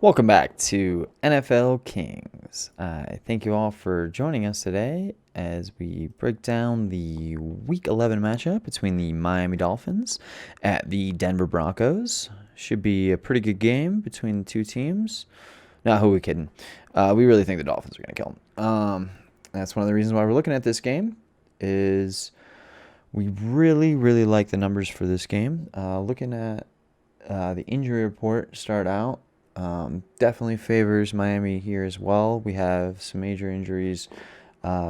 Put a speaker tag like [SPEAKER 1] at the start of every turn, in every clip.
[SPEAKER 1] Welcome back to NFL Kings. I thank you all for joining us today as we break down the Week 11 matchup between the Miami Dolphins at the Denver Broncos. Should be a pretty good game between the two teams. Now, who are we kidding? We really think the Dolphins are going to kill them. That's one of the reasons why we're looking at this game is we really like the numbers for this game. Looking at the injury report start out. Definitely favors Miami here as well. We have some major injuries.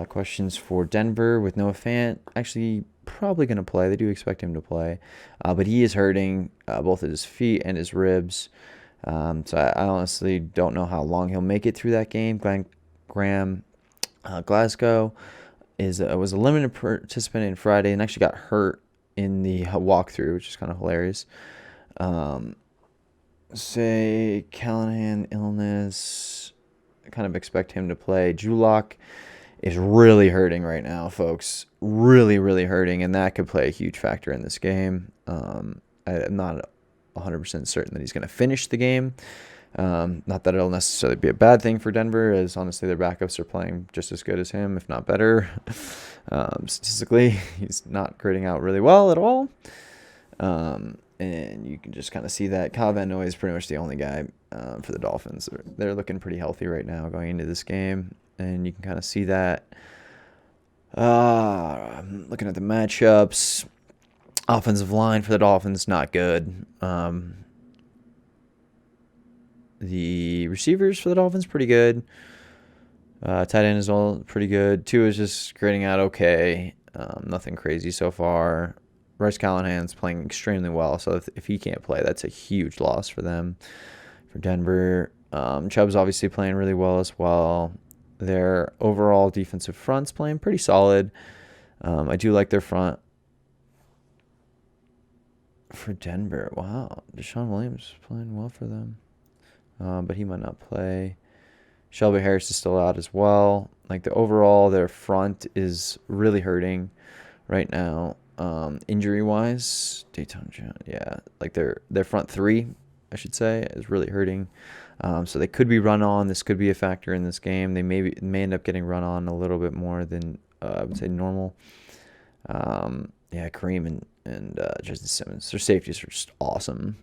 [SPEAKER 1] Questions for Denver with Noah Fant. Actually, probably going to play. They do expect him to play. But he is hurting both at his feet and his ribs. So I honestly don't know how long he'll make it through that game. Graham Glasgow was a limited participant in Friday and actually got hurt in the walkthrough, which is kind of hilarious. Say Callahan illness, I kind of expect him to play. Drew Lock is really hurting right now, folks. Really hurting, and that could play a huge factor in this game. I'm not 100% certain that he's going to finish the game. Not that it'll necessarily be a bad thing for Denver, as honestly their backups are playing just as good as him, if not better. Statistically, he's not grading out really well at all. And you can just kind of see that Kyle Van Noy is pretty much the only guy for the Dolphins. They're looking pretty healthy right now going into this game, and you can kind of see that. Looking at the matchups, offensive line for the Dolphins, not good. The receivers for the Dolphins, pretty good. Tight end as well, pretty good. Tua is just grading out okay. Nothing crazy so far. Bryce Callahan's playing extremely well, so if he can't play, that's a huge loss for them. For Denver, Chubb's obviously playing really well as well. Their overall defensive front's playing pretty solid. I do like their front. For Denver, wow, Deshaun Williams is playing well for them, but he might not play. Shelby Harris is still out as well. Like their front is really hurting right now. Injury-wise, Dayton Jones, yeah, like their front three, I should say, is really hurting. So they could be run on. This could be a factor in this game. They may end up getting run on a little bit more than I would say normal. Kareem and Justin Simmons, their safeties are just awesome.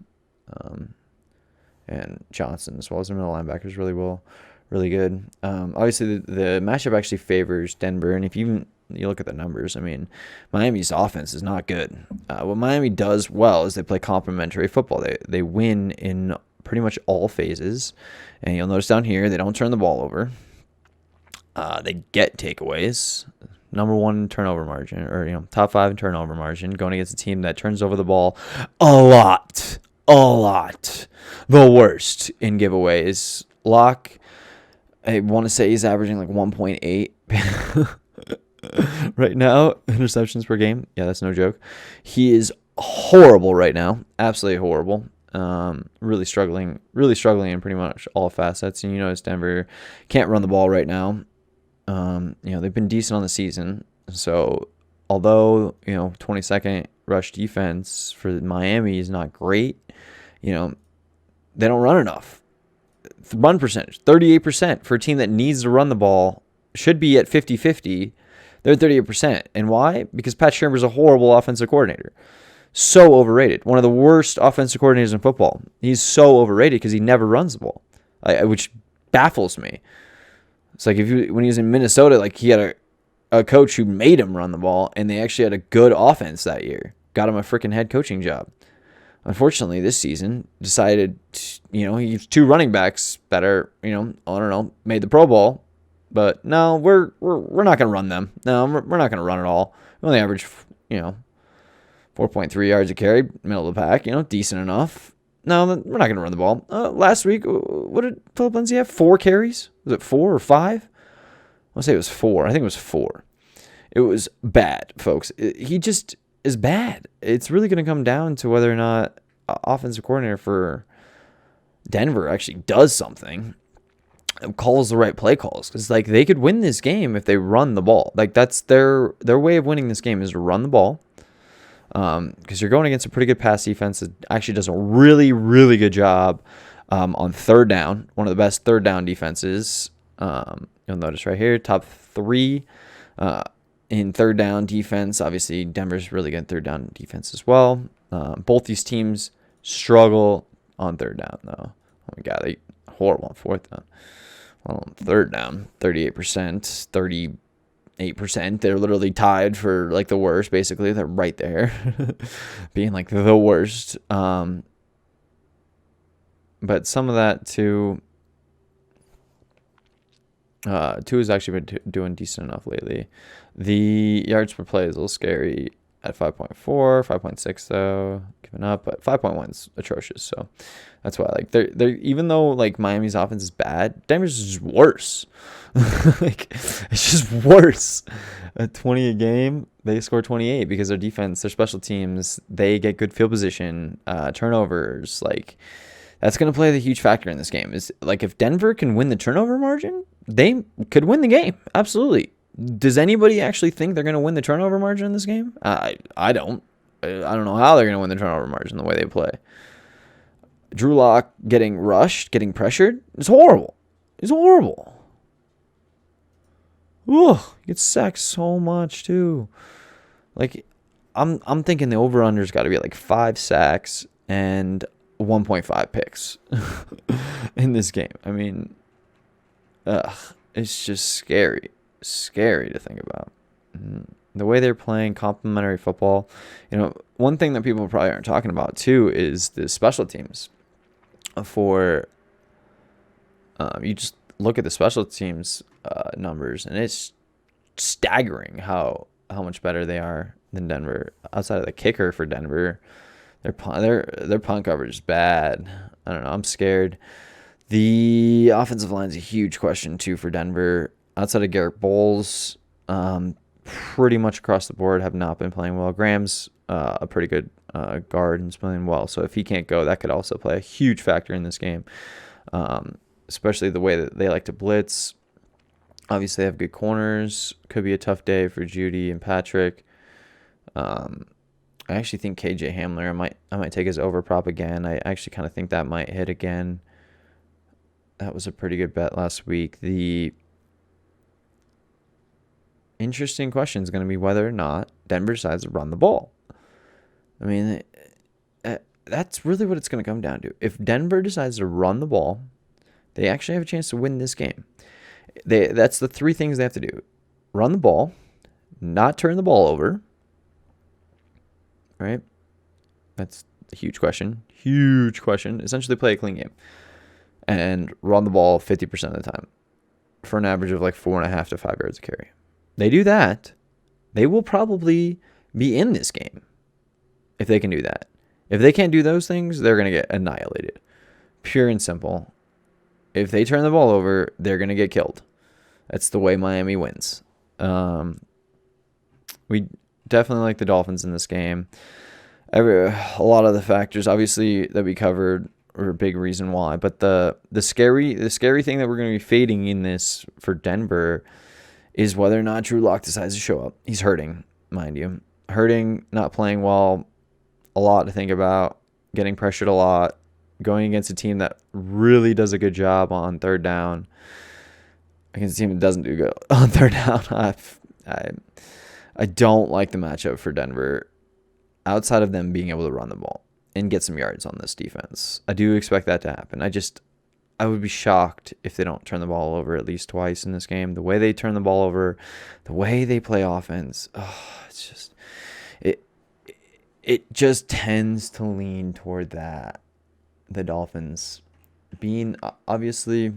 [SPEAKER 1] And Johnson, as well as their middle linebackers, really good. Obviously, the matchup actually favors Denver, and if you look at the numbers, I mean, Miami's offense is not good. What Miami does well is they play complementary football. They win in pretty much all phases, and you'll notice down here they don't turn the ball over. They get takeaways. Number one turnover margin, or top 5 in turnover margin, going against a team that turns over the ball a lot. The worst in giveaways. Locke, I want to say he's averaging like 1.8 right now, interceptions per game. Yeah, that's no joke. He is horrible right now, absolutely horrible. Really struggling in pretty much all facets. And notice Denver can't run the ball right now. They've been decent on the season. So although 22nd rush defense for Miami is not great, they don't run enough. Run percentage 38% for a team that needs to run the ball should be at 50-50. They're at 38%. And why? Because Pat Shurmur's a horrible offensive coordinator. So overrated. One of the worst offensive coordinators in football. He's so overrated because he never runs the ball, which baffles me. It's like when he was in Minnesota, like he had a coach who made him run the ball, and they actually had a good offense that year. Got him a freaking head coaching job. Unfortunately, this season decided, he has 2 running backs that are, made the Pro Bowl. But no, we're not going to run them. No, we're not going to run at all. We only average, 4.3 yards a carry, middle of the pack, decent enough. No, we're not going to run the ball. Last week, what did Philip Lindsay have? 4 carries? Was it 4 or 5? I'll say it was 4. I think it was 4. It was bad, folks. He just is bad. It's really going to come down to whether or not offensive coordinator for Denver actually does something. Calls the right play calls, because they could win this game if they run the ball. That's their way of winning this game is to run the ball. Because you're going against a pretty good pass defense that actually does a really good job on third down. One of the best third down defenses. You'll notice right here, top 3 in third down defense. Obviously, Denver's really good third down defense as well. Both these teams struggle on third down, though. Oh my God, they horrible on fourth down. Well, on third down, 38%, 38%. They're literally tied for like the worst. Basically, they're right there, being like the worst. But some of that too. Two has actually been doing decent enough lately. The yards per play is a little scary at 5.4, 5.6 though, giving up, but 5.1 is atrocious. So that's why like they're even though like Miami's offense is bad, Denver's is just worse. Like it's just worse. At 20 a game, they score 28 because their defense, their special teams, they get good field position, turnovers. Like that's going to play the huge factor in this game. Is like if Denver can win the turnover margin, they could win the game. Absolutely. Does anybody actually think they're going to win the turnover margin in this game? I don't. I don't know how they're going to win the turnover margin the way they play. Drew Lock getting rushed, getting pressured, it's horrible. It's horrible. Ooh, he gets sacked so much too. Like I'm thinking the over-under's got to be like 5 sacks and 1.5 picks in this game. I mean, it's just scary to think about. The way they're playing complementary football. One thing that people probably aren't talking about too is the special teams. For you just look at the special teams numbers, and it's staggering how much better they are than Denver. Outside of the kicker for Denver, their punt coverage is bad. I don't know. I'm scared. The offensive line is a huge question too for Denver. Outside of Garrett Bowles, pretty much across the board have not been playing well. Graham's a pretty good guard and is playing well. So if he can't go, that could also play a huge factor in this game, especially the way that they like to blitz. Obviously, they have good corners. Could be a tough day for Judy and Patrick. I actually think KJ Hamler, I might take his over prop again. I actually kind of think that might hit again. That was a pretty good bet last week. The interesting question is going to be whether or not Denver decides to run the ball. I mean, that's really what it's going to come down to. If Denver decides to run the ball, they actually have a chance to win this game. That's the 3 things they have to do. Run the ball, not turn the ball over, right? That's a huge question. Huge question. Essentially play a clean game and run the ball 50% of the time for an average of like 4.5 to 5 yards a carry. They do that, they will probably be in this game if they can do that. If they can't do those things, they're going to get annihilated. Pure and simple. If they turn the ball over, they're going to get killed. That's the way Miami wins. We definitely like the Dolphins in this game. A lot of the factors, obviously, that we covered are a big reason why. But the scary thing that we're going to be fading in this for Denver is whether or not Drew Lock decides to show up. He's hurting, mind you. Hurting, not playing well, a lot to think about, getting pressured a lot, going against a team that really does a good job on third down, against a team that doesn't do good on third down. I don't like the matchup for Denver outside of them being able to run the ball and get some yards on this defense. I do expect that to happen. I would be shocked if they don't turn the ball over at least twice in this game. The way they turn the ball over, the way they play offense, it's just it just tends to lean toward that. The Dolphins being obviously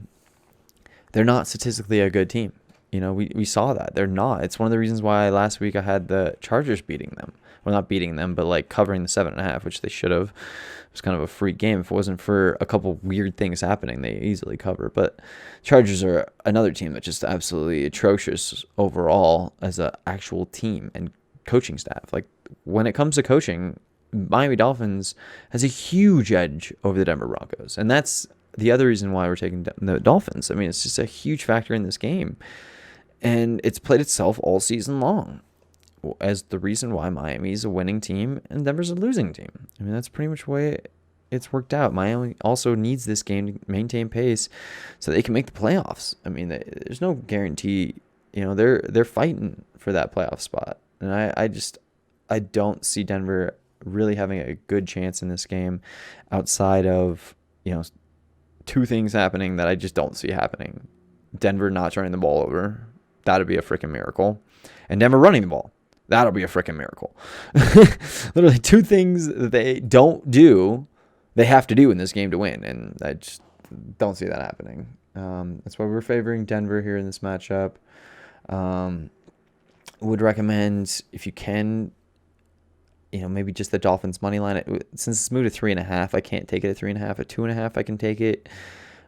[SPEAKER 1] they're not statistically a good team. We saw that. They're not. It's one of the reasons why last week I had the Chargers beating them. Well, not beating them, but like covering the 7.5, which they should have. It was kind of a freak game. If it wasn't for a couple weird things happening, they easily cover. But Chargers are another team that's just absolutely atrocious overall as an actual team and coaching staff. Like when it comes to coaching, Miami Dolphins has a huge edge over the Denver Broncos. And that's the other reason why we're taking the Dolphins. I mean, it's just a huge factor in this game. And it's played itself all season long as the reason why Miami's a winning team and Denver's a losing team. I mean, that's pretty much the way it's worked out. Miami also needs this game to maintain pace so they can make the playoffs. I mean, there's no guarantee. They're fighting for that playoff spot, and I don't see Denver really having a good chance in this game outside of two things happening that I just don't see happening. Denver not turning the ball over. That'd be a freaking miracle. And Denver running the ball. That'll be a freaking miracle. Literally two things that they don't do, they have to do in this game to win. And I just don't see that happening. That's why we're favoring Denver here in this matchup. Would recommend, if you can, maybe just the Dolphins money line. Since it's moved to 3.5, I can't take it at 3.5. At 2.5, I can take it.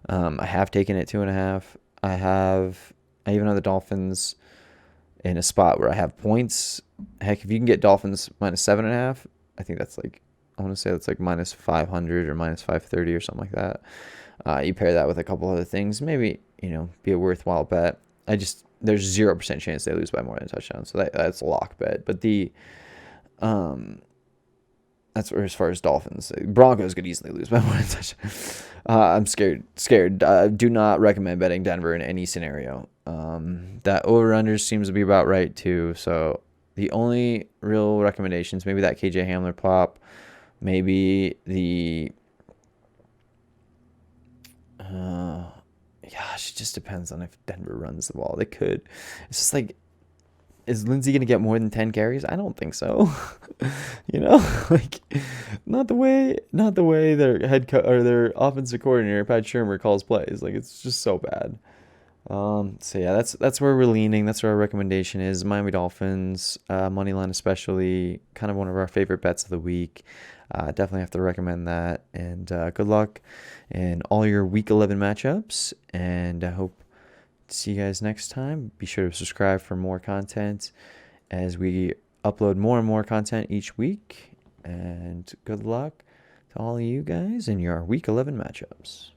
[SPEAKER 1] I have taken it 2.5. I even have the Dolphins in a spot where I have points. Heck, if you can get Dolphins minus 7.5, I think that's I want to say that's minus 500 or minus 530 or something like that. You pair that with a couple other things, maybe, be a worthwhile bet. There's 0% chance they lose by more than a touchdown. So that's a lock bet. But that's where, as far as Dolphins, Broncos could easily lose by more than a touchdown. I'm scared. Do not recommend betting Denver in any scenario. That over-under seems to be about right too. So the only real recommendations, maybe that KJ Hamler prop, maybe the gosh, it just depends on if Denver runs the ball. They could. It's just is Lindsey going to get more than 10 carries? I don't think so. Not the way their or their offensive coordinator Pat Shurmur calls plays. It's just so bad. So yeah, that's where we're leaning. That's where our recommendation is. Miami Dolphins money line, especially, kind of one of our favorite bets of the week. Definitely have to recommend that. And good luck in all your Week 11 matchups. And I hope to see you guys next time. Be sure to subscribe for more content as we upload more and more content each week. And good luck to all of you guys in your Week 11 matchups.